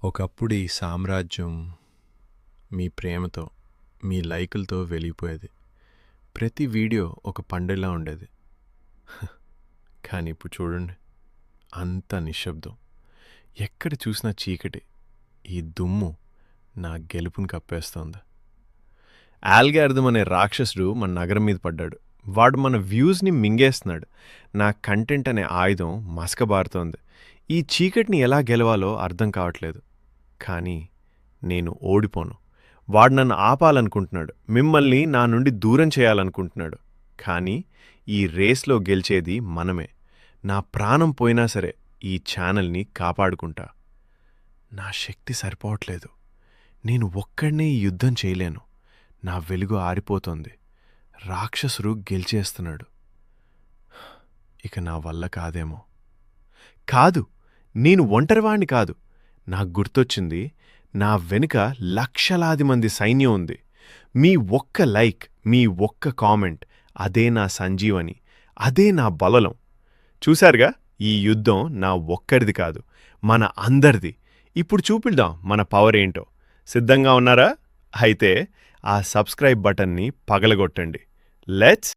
ఒకప్పుడు ఈ సామ్రాజ్యం మీ ప్రేమతో, మీ లైకులతో వెలిగిపోయేది. ప్రతి వీడియో ఒక పండెలా ఉండేది. కానీ ఇప్పుడు చూడండి, అంత నిశ్శబ్దం. ఎక్కడ చూసినా చీకటి. ఈ దుమ్ము నా గెలుపుని కప్పేస్తోంది. ఆల్గారిథం అనే రాక్షసుడు మన నగరం మీద పడ్డాడు. వాడు మన వ్యూస్ని మింగేస్తున్నాడు. నా కంటెంట్ అనే ఆయుధం మసకబారుతోంది. ఈ చీకటిని ఎలా గెలవాలో అర్థం కావట్లేదు. కానీ నేను ఓడిపోను. వాడు నన్ను ఆపాలనుకుంటున్నాడు. మిమ్మల్ని నా నుండి దూరం చేయాలనుకుంటున్నాడు. కానీ ఈ రేస్లో గెలిచేది మనమే. నా ప్రాణం పోయినా సరే ఈ ఛానల్ని కాపాడుకుంటా. నా శక్తి సరిపోవట్లేదు. నేను ఒక్కడనే ఈ యుద్ధం చేయలేను. నా వెలుగు ఆరిపోతోంది. రాక్షసుడు గెలిచేస్తున్నాడు. ఇక నా వల్ల కాదేమో. కాదు, నేను ఒంటరివాణ్ణి కాదు. నాకు గుర్తొచ్చింది, నా వెనుక లక్షలాది మంది సైన్యం ఉంది. మీ ఒక్క లైక్, మీ ఒక్క కామెంట్, అదే నా సంజీవని, అదే నా బలలం. చూశారుగా, ఈ యుద్ధం నా ఒక్కరిది కాదు, మన అందరిది. ఇప్పుడు చూపిద్దాం మన పవర్ ఏంటో. సిద్ధంగా ఉన్నారా? అయితే ఆ సబ్స్క్రైబ్ బటన్ని పగలగొట్టండి. లెట్స్